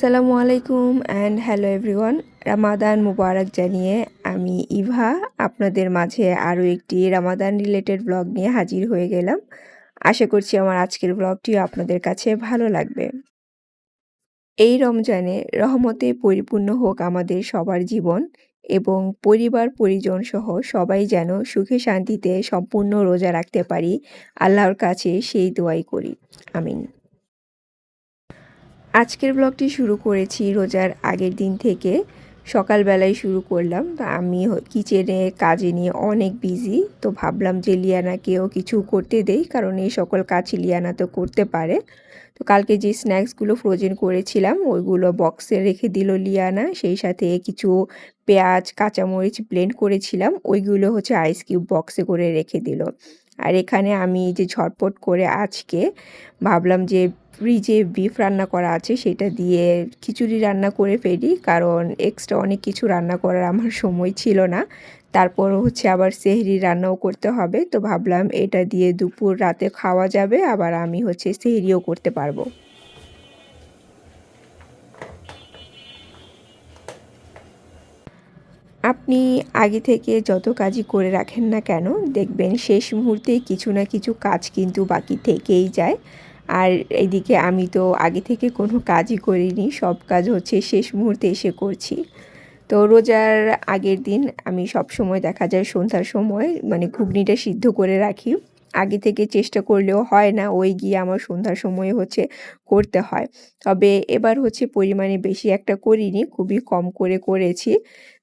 আসসালামু আলাইকুম and hello everyone. Ramadan মুবারক জানিয়ে আমি ইভা আপনাদের মাঝে আরও একটি রামাদান রিলেটেড ব্লগ নিয়ে হাজির হয়ে গেলাম। আশা করছি আমার আজকের ব্লগটিও আপনাদের কাছে ভালো লাগবে। এই রমজানে রহমতে পরিপূর্ণ হোক আমাদের সবার জীবন এবং পরিবার পরিজন সহ সবাই যেন সুখে শান্তিতে সম্পূর্ণ রোজা রাখতে পারি, আল্লাহর কাছে সেই দোয়াই করি। আমিন। আজকের ব্লগটি শুরু করেছি রোজার আগের দিন থেকে। সকালবেলায় শুরু করলাম। তো আমি কিচেনে কাজে নিয়ে অনেক বিজি, তো ভাবলাম যে লিয়ানাকেও কিছু করতে দেই, কারণ এই সকল কাজ লিয়ানা তো করতে পারে। তো কালকে যে স্ন্যাক্সগুলো ফ্রোজেন করেছিলাম ওইগুলো বক্সে রেখে দিল লিয়ানা, সেই সাথে কিছু পেঁয়াজ কাঁচামরিচ ব্লেন্ড করেছিলাম ওইগুলো হচ্ছে আইস কিউব বক্সে করে রেখে দিল। আর এখানে আমি যে ঝটপট করে আজকে ভাবলাম যে ফ্রিজে বিফ রান্না করা আছে সেটা দিয়ে খিচুড়ি রান্না করে ফেলি, কারণ এক্সট্রা অনেক কিছু রান্না করার আমার সময় ছিল না। তারপর হচ্ছে আবার সেহরি রান্নাও করতে হবে, তো ভাবলাম এটা দিয়ে দুপুর রাতে খাওয়া যাবে, আবার আমি হচ্ছে সেহরিও করতে পারবো। আপনি আগে থেকে যত কাজই করে রাখেন না কেন, দেখবেন শেষ মুহূর্তে কিছু না কিছু কাজ কিন্তু বাকি থেকেই যায়। আর এদিকে আমি তো আগে থেকে কোনো কাজই করিনি, সব কাজ হচ্ছে শেষ মুহূর্তে এসে করছি। তো রোজার আগের দিন আমি সব সময় দেখা যায় সন্ধ্যার সময় মানে ঘুগনিটা সিদ্ধ করে রাখি। আগে থেকে চেষ্টা করলেও হয় না, ওই গিয়ে আমার সন্ধ্যার সময় হচ্ছে করতে হয়। তবে এবার হচ্ছে পরিমাণে বেশি একটা করিনি, খুবই কম করে করেছি।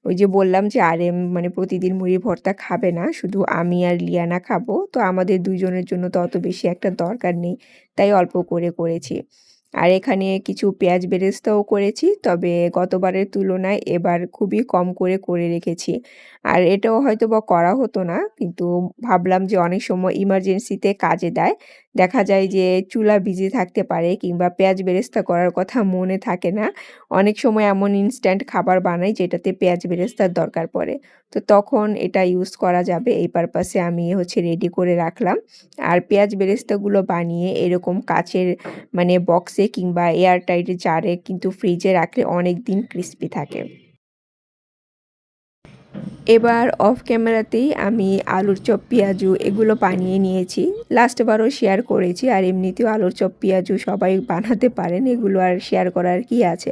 ওই যে বললাম যে আরেম মানে প্রতিদিন মুড়ি ভর্তা খাবে না, শুধু আমি আর লিয়ানা খাবো, তো আমাদের দুজনের জন্য তো অত বেশি একটা দরকার নেই, তাই অল্প করে করেছি। আর এখানে কিছু পেঁয়াজ বেরেস্তাও করেছি, তবে গতবারের তুলনায় এবার খুবই কম করে করে রেখেছি। আর এটাও হয়তো বা করা হতো না, কিন্তু ভাবলাম যে অনেক সময় ইমার্জেন্সিতে কাজে দেয়। দেখা যায় যে চুলা ভিজে থাকতে পারে কিংবা পেঁয়াজ বেরেস্তা করার কথা মনে থাকে না। অনেক সময় এমন ইনস্ট্যান্ট খাবার বানাই যেটাতে পেঁয়াজ বেরেস্তার দরকার পড়ে, তো তখন এটা ইউজ করা যাবে এই পারপাসে আমি হচ্ছে রেডি করে রাখলাম। আর পেঁয়াজ বেরেস্তাগুলো বানিয়ে এরকম কাচের মানে বক্সে কিংবা এয়ার টাইট জারে কিন্তু ফ্রিজে রাখলে অনেক দিন ক্রিস্পি থাকে। এবার অফ ক্যামেরাতেই আমি আলুর চপ পেঁয়াজু এগুলো বানিয়ে নিয়েছি। লাস্টবারও শেয়ার করেছি, আর এমনিতেও আলুর চপ পেঁয়াজু সবাই বানাতে পারেন, এগুলো আর শেয়ার করার কি আছে।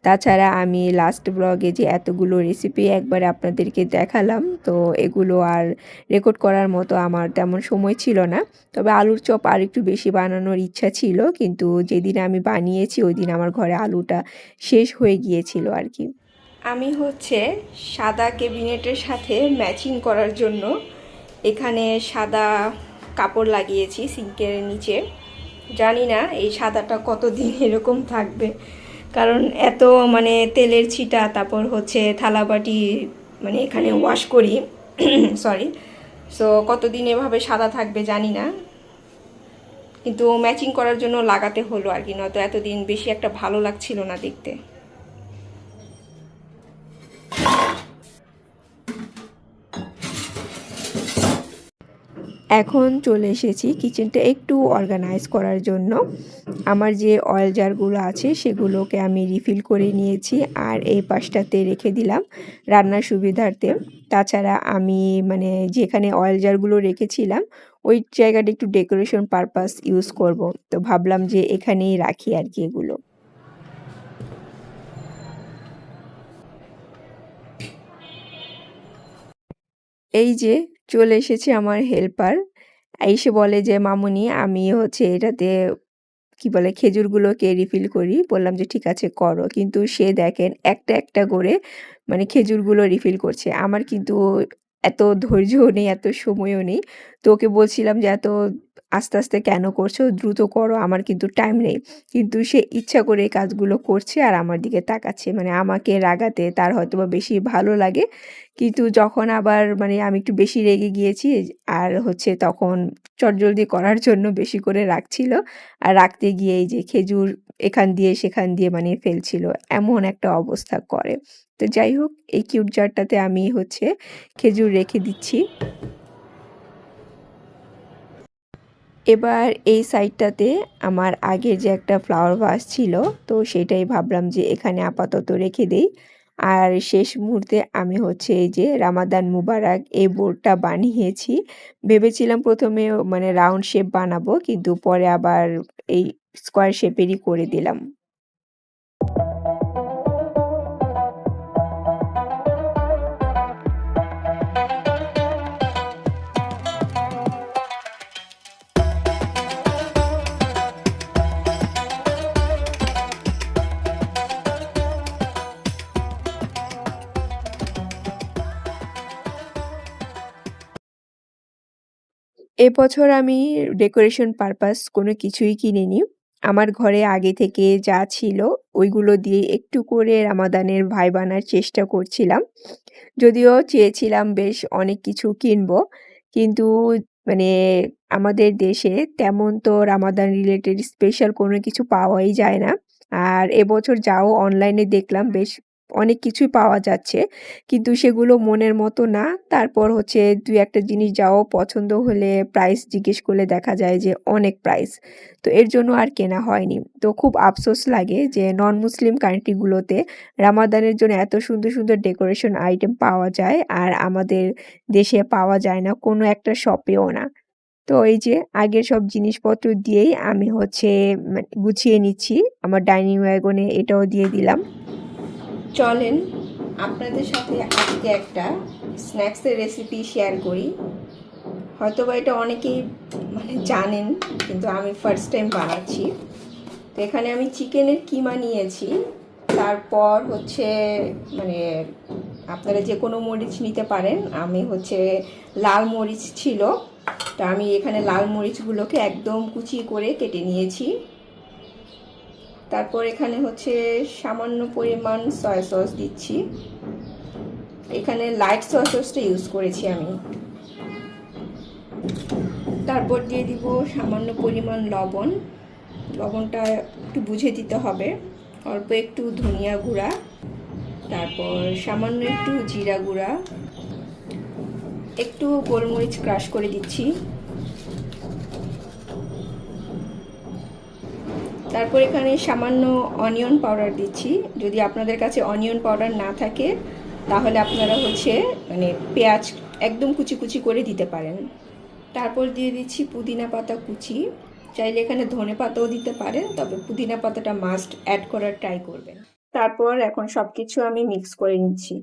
তাছাড়া আমি লাস্ট ব্লগে যে এতগুলো রেসিপি একবারে আপনাদেরকে দেখালাম, তো এগুলো আর রেকর্ড করার মতো আমার তেমন সময় ছিল না। তবে আলুর চপ আর একটু বেশি বানানোর ইচ্ছা ছিল, কিন্তু যেদিন আমি বানিয়েছি ওই দিন আমার ঘরে আলুটা শেষ হয়ে গিয়েছিল আর কি। আমি হচ্ছে সাদা ক্যাবিনেটের সাথে ম্যাচিং করার জন্য এখানে সাদা কাপড় লাগিয়েছি সিঙ্কের নিচে। জানি না এই সাদাটা কতদিন এরকম থাকবে, কারণ এত মানে তেলের ছিটা, তারপর হচ্ছে থালাবাটি মানে এখানে ওয়াশ করি সরি, সো কতদিন এভাবে সাদা থাকবে জানি না, কিন্তু ম্যাচিং করার জন্য লাগাতে হলো আর কি, নয়তো এতদিন বেশি একটা ভালো লাগছিল না দেখতে। এখন চলে এসেছি কিচেনটা একটু অর্গানাইজ করার জন্য। আমার যে অয়েল জারগুলো আছে সেগুলোকে আমি রিফিল করে নিয়েছি, আর এই পাশটাতে রেখে দিলাম রান্নার সুবিধার্থে। তাছাড়া আমি মানে যেখানে অয়েল জারগুলো রেখেছিলাম ওই জায়গাটা একটু ডেকোরেশন পারপাস ইউজ করব, তো ভাবলাম যে এখানেই রাখি আর কি এগুলো। এই যে চলে এসেছে আমার হেল্পার, এসে বলে যে মামুনি আমি হচ্ছে এটাতে কি বলে খেজুরগুলোকে রিফিল করি। বললাম যে ঠিক আছে করো, কিন্তু সে দেখেন একটা একটা করে মানে খেজুরগুলো রিফিল করছে। আমার কিন্তু এত ধৈর্যও নেই, এত সময়ও নেই। তো ওকে বলছিলাম যে এত আস্তে আস্তে কেন করছো, দ্রুত করো, আমার কিন্তু টাইম নেই। কিন্তু সে ইচ্ছা করে এই কাজগুলো করছে আর আমার দিকে তাকাচ্ছে, মানে আমাকে রাগাতে তার হয়তো বা বেশি ভালো লাগে। কিন্তু যখন আবার মানে আমি একটু বেশি রেগে গিয়েছি আর হচ্ছে তখন চটজলদি করার জন্য বেশি করে রাখছিল, আর রাখতে গিয়ে এই যে খেজুর এখান দিয়ে সেখান দিয়ে মানে ফেলছিল, এমন একটা অবস্থা করে। তো যাই হোক, এই কিউট জারটাতে আমি হচ্ছে খেজুর রেখে দিচ্ছি। এবার এই সাইডটাতে আমার আগের যে একটা ফ্লাওয়ার ভাস ছিল, তো সেটাই ভাবলাম যে এখানে আপাতত রেখে দেই। আর শেষ মুহূর্তে আমি হচ্ছে এই যে রামাদান মুবারক এই বোর্ডটা বানিয়েছি। ভেবেছিলাম প্রথমে মানে রাউন্ড শেপ বানাবো, কিন্তু পরে আবার এই স্কোয়ার শেপেরই করে দিলাম। এবছর আমি ডেকোরেশন পারপাস কোনো কিছুই কিনিনি। আমার ঘরে আগে থেকে যা ছিল ওইগুলো দিয়ে একটু করে রামাদানের ভাই বানার চেষ্টা করছিলাম। যদিও চেয়েছিলাম বেশ অনেক কিছু কিনবো, কিন্তু মানে আমাদের দেশে তেমন তো রামাদান রিলেটেড স্পেশাল কোনো কিছু পাওয়াই যায় না। আর এবছর যাও অনলাইনে দেখলাম বেশ অনেক কিছুই পাওয়া যাচ্ছে, কিন্তু সেগুলো মনের মতো না। তারপর হচ্ছে ২-১ টা জিনিস যাও পছন্দ হলে প্রাইস জিজ্ঞেস করলে দেখা যায় যে অনেক প্রাইস। তো এর জন্য আর কেনা হয়নি। তো খুব আফসোস লাগে যে নন মুসলিম কান্ট্রিগুলোতে রামাদানের জন্য এত সুন্দর সুন্দর ডেকোরেশন আইটেম পাওয়া যায়, আর আমাদের দেশে পাওয়া যায় না, কোনো একটা শপেও না। তো এই যে আগের সব জিনিসপত্র দিয়েই আমি হচ্ছে গুছিয়ে নিচ্ছি। আমার ডাইনিং ওয়াগনে এটাও দিয়ে দিলাম। চলেন আপনাদের সাথে আজকে একটা স্ন্যাক্সের রেসিপি শেয়ার করি। হয়তোবা এটা অনেকেই মানে জানেন, কিন্তু আমি ফার্স্ট টাইম বানাচ্ছি। তো এখানে আমি চিকেনের কিমা নিয়েছি। তারপর হচ্ছে মানে আপনারা যে কোনো মরিচ নিতে পারেন। আমি হচ্ছে লাল মরিচ ছিল, তো আমি এখানে লাল মরিচগুলোকে একদম কুচি করে কেটে নিয়েছি। তারপর এখানে হচ্ছে সামান্য পরিমাণ সয়া সস দিচ্ছি। এখানে লাইট সয়া সসটা ইউজ করেছি আমি। তারপর দিয়ে দিব সামান্য পরিমাণ লবণ। লবণটা একটু বুঝে দিতে হবে। অল্প একটু ধনিয়া গুঁড়া, তারপর সামান্য একটু জিরা গুঁড়া, একটু গোলমরিচ ক্রাশ করে দিচ্ছি। তারপর এখানে সামান্য অনিয়ন পাউডার দিচ্ছি। যদি আপনাদের কাছে অনিয়ন পাউডার না থাকে তাহলে আপনারা হচ্ছে মানে পেঁয়াজ একদম কুচি কুচি করে দিতে পারেন। তারপর দিয়ে দিচ্ছি পুদিনা পাতা কুচি। চাইলে এখানে ধনে পাতাও দিতে পারেন, তবে পুদিনা পাতাটা মাস্ট অ্যাড করার ট্রাই করবেন। তারপর এখন সব কিছু আমি মিক্স করে নিচ্ছি।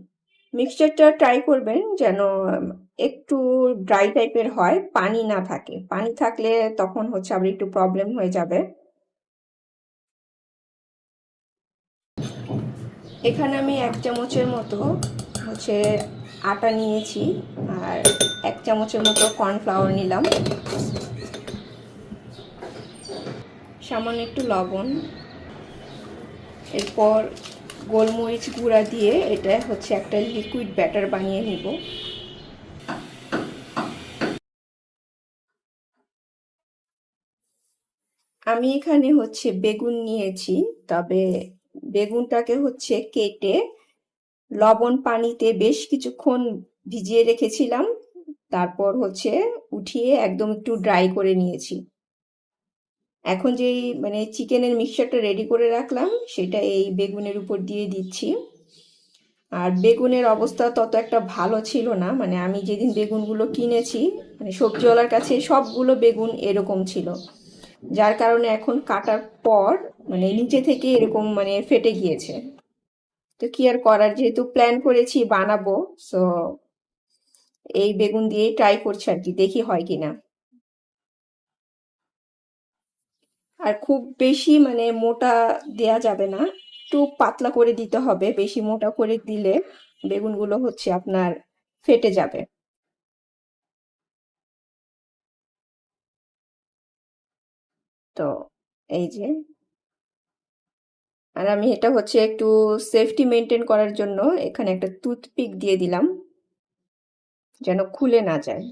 মিক্সচারটা ট্রাই করবেন যেন একটু ড্রাই টাইপের হয়, পানি না থাকে। পানি থাকলে তখন হচ্ছে আবার একটু প্রবলেম হয়ে যাবে। এখানে আমি 1 চামচের মতো হচ্ছে আটা নিয়েছি, আর 1 চামচের মতো কর্নফ্লাওয়ার নিলাম, সামান্য একটু লবণ। এরপর গোলমরিচ গুঁড়া দিয়ে এটা হচ্ছে একটা লিকুইড ব্যাটার বানিয়ে নিব। আমি এখানে হচ্ছে বেগুন নিয়েছি, তবে বেগুনটাকে হচ্ছে কেটে লবণ পানিতে বেশ কিছুক্ষণ ভিজিয়ে রেখেছিলাম। তারপর হচ্ছে উঠিয়ে একদম একটু ড্রাই করে নিয়েছি। এখন যেই মানে চিকেনের মিক্সচারটা রেডি করে রাখলাম সেটা এই বেগুনের উপর দিয়ে দিচ্ছি। আর বেগুনের অবস্থা তত একটা ভালো ছিল না, মানে আমি যেদিন বেগুনগুলো কিনেছি মানে সবজিওয়ালার কাছে সবগুলো বেগুন এরকম ছিল, যার কারণে এখন কাটার পর মানে নিচে থেকে এরকম মানে ফেটে গিয়েছে। তো কি আর করার, যেহেতু প্ল্যান করেছি বানাবো, সো এই বেগুন দিয়েই ট্রাই করছি আর কি, দেখি হয় কিনা। আর খুব বেশি মানে মোটা দেয়া যাবে না, একটু পাতলা করে দিতে হবে। বেশি মোটা করে দিলে বেগুনগুলো হচ্ছে আপনার ফেটে যাবে। তো এই যে, আর আমি এটা হচ্ছে একটু সেফটি মেনটেন করার জন্য এখানে একটা টুথপিক দিয়ে দিলাম যেন খুলে না যায়।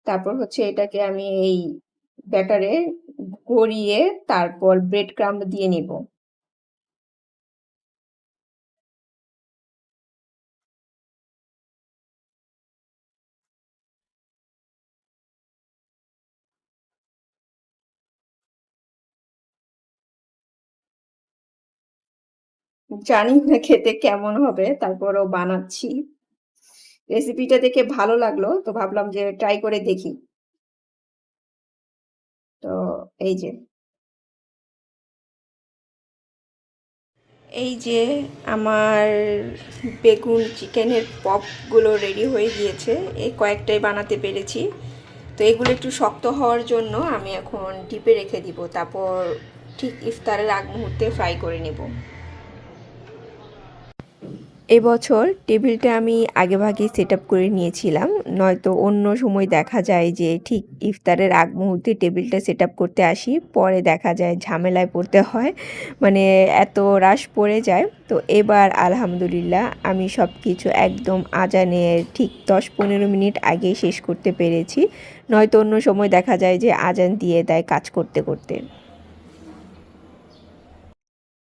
তারপর হচ্ছে এটাকে আমি এই ব্যাটারে গড়িয়ে তারপর ব্রেড ক্রাম্ব দিয়ে নিব। জানি না খেতে কেমন হবে, তারপরেও বানাচ্ছি। রেসিপিটা দেখে ভালো লাগলো, তো ভাবলাম যে ট্রাই করে দেখি। তো এই যে এই যে আমার বেগুন চিকেনের পপগুলো রেডি হয়ে গিয়েছে। এই কয়েকটাই বানাতে পেরেছি। তো এগুলো একটু শক্ত হওয়ার জন্য আমি এখন ডিপে রেখে দিব, তারপর ঠিক ইফতারের আগ মুহূর্তে ফ্রাই করে নেব। এবছর টেবিলটা আমি আগেভাগেই সেট আপ করে নিয়েছিলাম, নয়তো অন্য সময় দেখা যায় যে ঠিক ইফতারের আগ মুহূর্তে টেবিলটা সেট আপ করতে আসি, পরে দেখা যায় ঝামেলায় পড়তে হয়, মানে এত রাশ পড়ে যায়। তো এবার আলহামদুলিল্লাহ আমি সব কিছু একদম আজানের ঠিক 10-15 মিনিট আগে শেষ করতে পেরেছি, নয়তো অন্য সময় দেখা যায় যে আজান দিয়ে দেয় কাজ করতে করতে।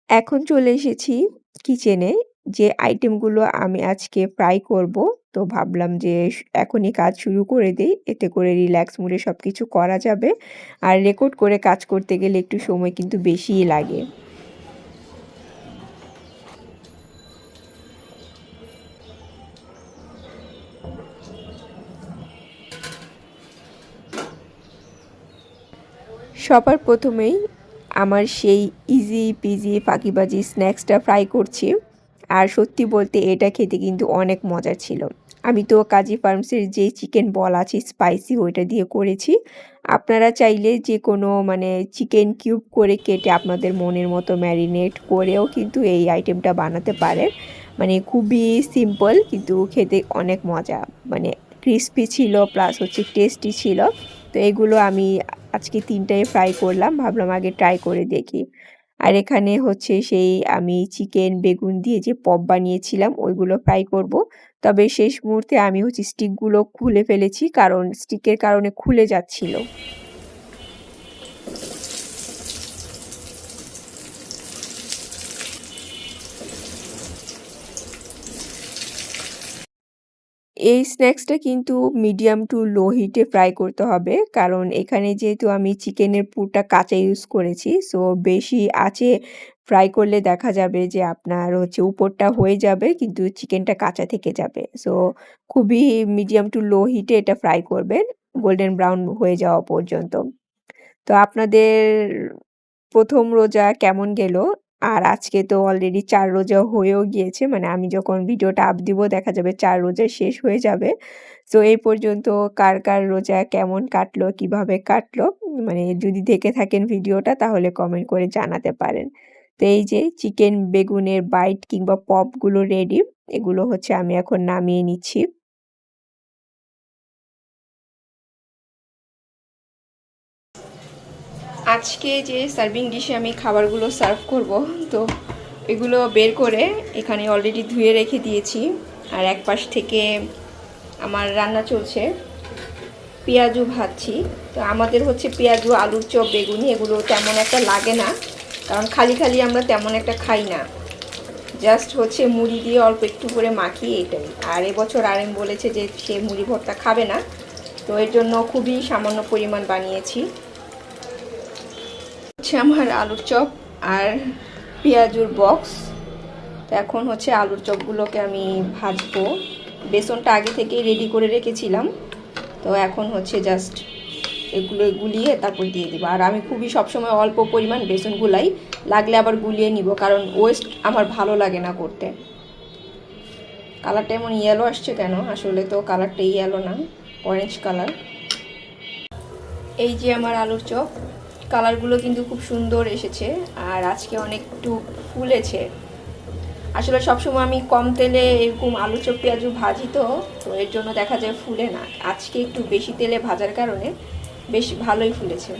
এখন চলে এসেছি কিচেনে। যে আইটেমগুলো আমি আজকে ফ্রাই করব, তো ভাবলাম যে এখনই কাজ শুরু করে দেই। এতে করে রিল্যাক্স মুডে সবকিছু করা যাবে। আর রেকর্ড করে কাজ করতে গেলে একটু সময় কিন্তু বেশিই লাগে। সবার প্রথমেই আমার সেই ইজি পিজি ফাঁকিবাজি স্ন্যাক্সটা ফ্রাই করছি। আর সত্যি বলতে এটা খেতে কিন্তু অনেক মজার ছিল। আমি তো কাজী ফার্মসের যে চিকেন বল আছে স্পাইসি, ওইটা দিয়ে করেছি। আপনারা চাইলে যে কোনো মানে চিকেন কিউব করে কেটে আপনাদের মনের মতো ম্যারিনেট করেও কিন্তু এই আইটেমটা বানাতে পারেন। মানে খুবই সিম্পল কিন্তু খেতে অনেক মজা, মানে ক্রিস্পি ছিল প্লাস হচ্ছে টেস্টি ছিল। তো এগুলো আমি আজকে ৩টাই ফ্রাই করলাম, ভাবলাম আগে ট্রাই করে দেখি। আর এখানে হচ্ছে সেই আমি চিকেন বেগুন দিয়ে যে পপ বানিয়েছিলাম ওইগুলো ফ্রাই করব। তবে শেষ মুহূর্তে আমি হচ্ছে স্টিকগুলো খুলে ফেলেছি, কারণ স্টিকের কারণে খুলে যাচ্ছিল। এই স্ন্যাক্সটা কিন্তু মিডিয়াম টু লো হিটে ফ্রাই করতে হবে, কারণ এখানে যেহেতু আমি চিকেনের পুরটা কাঁচা ইউজ করেছি, সো বেশি আঁচে ফ্রাই করলে দেখা যাবে যে আপনার হচ্ছে উপরটা হয়ে যাবে কিন্তু চিকেনটা কাঁচা থেকে যাবে। সো খুবই মিডিয়াম টু লো হিটে এটা ফ্রাই করবেন, গোল্ডেন ব্রাউন হয়ে যাওয়া পর্যন্ত। তো আপনাদের ১ম রোজা কেমন গেল? আর আজকে তো অলরেডি ৪ রোজা হয়েও গিয়েছে। মানে আমি যখন ভিডিওটা আপ দিব দেখা যাবে ৪ রোজা শেষ হয়ে যাবে। সো এই পর্যন্ত কার রোজা কেমন কাটলো, কিভাবে কাটলো? মানে যদি দেখে থাকেন ভিডিওটা তাহলে কমেন্ট করে জানাতে পারেন। তো এই যে চিকেন বেগুনের বাইট কিংবা পপগুলো রেডি। এগুলো হচ্ছে আমি এখন নামিয়ে নিচ্ছি। আজকে যে সার্ভিং ডিশে আমি খাবারগুলো সার্ভ করব, তো এগুলো বের করে এখানে অলরেডি ধুয়ে রেখে দিয়েছি। আর এক পাশ থেকে আমার রান্না চলছে, পেঁয়াজু ভাজছি। তো আমাদের হচ্ছে পেঁয়াজু, আলুর চপ, বেগুনি এগুলো তেমন একটা লাগে না, কারণ খালি খালি আমরা তেমন একটা খাই না। জাস্ট হচ্ছে মুড়ি দিয়ে অল্প একটু করে মাখিয়ে এটাই। আর এবছর আরেম বলেছে যে সে মুড়ি ভর্তা খাবে না, তো এর জন্য খুবই সামান্য পরিমাণ বানিয়েছি। হচ্ছে আমার আলুর চপ আর পেঁয়াজুর বক্স। তো এখন হচ্ছে আলুর চপগুলোকে আমি ভাজবো। বেসনটা আগে থেকেই রেডি করে রেখেছিলাম, তো এখন হচ্ছে জাস্ট এগুলো গুলিয়ে তারপর দিয়ে দেবো। আর আমি খুবই সবসময় অল্প পরিমাণ বেসন গুলাই, লাগলে আবার গুলিয়ে নিব, কারণ ওয়েস্ট আমার ভালো লাগে না করতে। কালারটা এমন ইয়েলো আসছে কেন? আসলে তো কালারটা ইয়েলো না, অরেঞ্জ কালার। এই যে আমার আলুর চপ, কালারগুলো কিন্তু খুব সুন্দর এসেছে আর আজকে অনেক একটু ফুলেছে। আসলে সবসময় আমি কম তেলে এরকম আলু চপ পেঁয়াজু ভাজি, তো তো এর জন্য দেখা যায় ফুলে না। আজকে একটু বেশি তেলে ভাজার কারণে বেশ ভালোই ফুলেছে।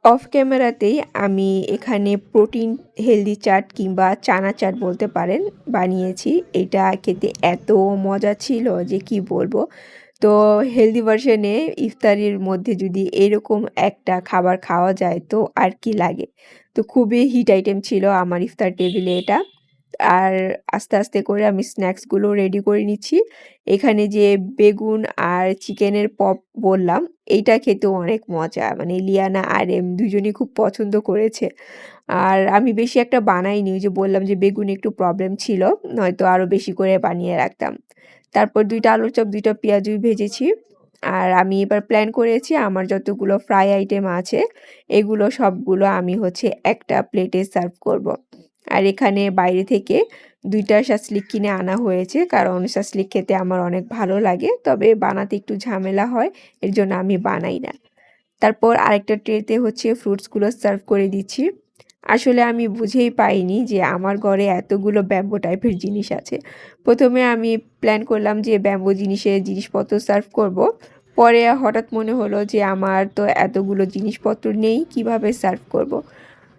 অফ ক্যামেরাতেই আমি এখানে প্রোটিন হেলদি চাট কিংবা চানা চাট বলতে পারেন বানিয়েছি। এটা খেতে এত মজা ছিল যে কি বলবো। তো হেলদি ভার্সনে ইফতারির মধ্যে যদি এরকম একটা খাবার খাওয়া যায় তো আর কি লাগে। তো খুবই হিট আইটেম ছিল আমার ইফতার টেবিলে এটা। আর আস্তে আস্তে করে আমি স্ন্যাক্সগুলো রেডি করে নিচ্ছি। এখানে যে বেগুন আর চিকেনের পপ বললাম, এইটা খেতেও অনেক মজা। মানে লিয়ানা আর দুজনেই খুব পছন্দ করেছে। আর আমি বেশি একটা বানাইনি, ওই যে বললাম যে বেগুনে একটু প্রবলেম ছিল, নয়তো আরও বেশি করে বানিয়ে রাখতাম। তারপর ২ টা আলুর চপ, ২ টা পেঁয়াজু ভেজেছি। আর আমি এবার প্ল্যান করেছি আমার যতগুলো ফ্রাই আইটেম আছে, এগুলো সবগুলো আমি হচ্ছে একটা প্লেটে সার্ভ করব। আর এখানে বাইরে থেকে ২ টা শাসলিক কিনে আনা হয়েছে, কারণ শাসলিক খেতে আমার অনেক ভালো লাগে। তবে বানাতে একটু ঝামেলা হয়, এর জন্য আমি বানাই না। তারপর আরেকটা ট্রেতে হচ্ছে ফ্রুটসগুলো সার্ভ করে দিচ্ছি। আসলে আমি বুঝেই পাইনি যে আমার ঘরে এতগুলো ব্যাম্বো টাইপের জিনিস আছে। প্রথমে আমি প্ল্যান করলাম যে ব্যাম্বো জিনিসপত্র সার্ভ করব। পরে হঠাৎ মনে হলো যে আমার তো এতগুলো জিনিসপত্র নেই, কিভাবে সার্ভ করব।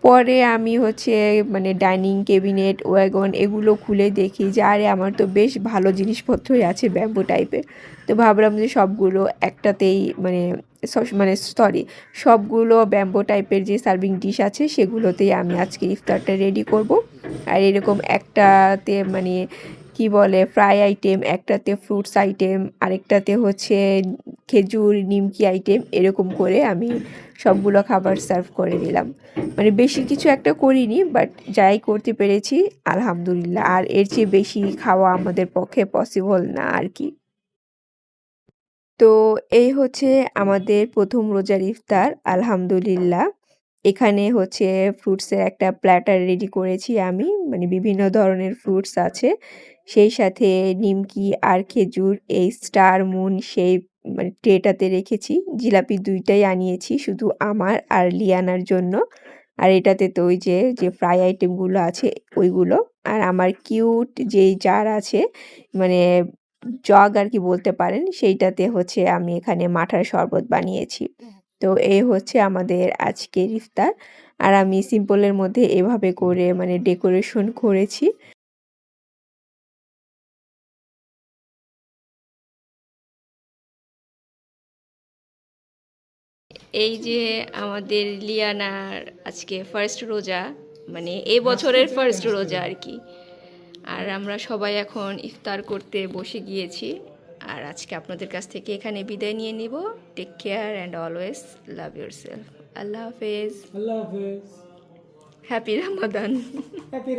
পরে আমি হচ্ছে মানে ডাইনিং ক্যাবিনেট, ওয়াগন এগুলো খুলে দেখি যে আরে আমার তো বেশ ভালো জিনিসপত্রই আছে ব্যাম্বো টাইপের। তো ভাবলাম যে সবগুলো একটাতেই মানে সরি, সবগুলো ব্যাম্বো টাইপের যে সার্ভিং ডিশ আছে সেগুলোতেই আমি আজকে ইফতারটা রেডি করব। আর এরকম একটাতে মানে কি বলে ফ্রাই আইটেম, একটাতে ফ্রুটস আইটেম, আরেকটাতে হচ্ছে খেজুর নিমকি আইটেম, এরকম করে আমি সবগুলো খাবার সার্ভ করে দিলাম। মানে বেশি কিছু একটা করিনি, বাট যাই করতে পেরেছি আলহামদুলিল্লাহ। আর এর চেয়ে বেশি খাওয়া আমাদের পক্ষে পসিবল না আর কি। তো এই হচ্ছে আমাদের ১ম রোজার ইফতার আলহামদুলিল্লাহ। এখানে হচ্ছে ফ্রুটসের একটা প্ল্যাটার রেডি করেছি আমি। মানে বিভিন্ন ধরনের ফ্রুটস আছে। সেই সাথে নিমকি আর খেজুর এই স্টার মুন সেই মানে ট্রেটাতে রেখেছি। জিলাপি ২ টাই আনিয়েছি শুধু আমার আর লিয়ানার জন্য। আর এটাতে তো ওই যে ফ্রাই আইটেমগুলো আছে ওইগুলো। আর আমার কিউট যেই জার আছে, মানে জগ আর কি বলতে পারেন, সেইটাতে হচ্ছে আমি এখানে মাঠার শরবত বানিয়েছি। তো এই হচ্ছে আমাদের আজকের ইফতার। আর আমি সিম্পলের মধ্যে এভাবে করে মানে ডেকোরেশন করেছি। এই যে আমাদের লিয়ানার আজকে ফার্স্ট রোজা, মানে এই বছরের ফার্স্ট রোজা আর কি। আর আমরা সবাই এখন ইফতার করতে বসে গিয়েছি। আর আজকে আপনাদের কাছ থেকে এখানে বিদায় নিয়ে নিব। Take care and always love yourself. আল্লাহ হাফেজ। আল্লাহ হাফেজ। হ্যাপি রামাদান। হ্যাপি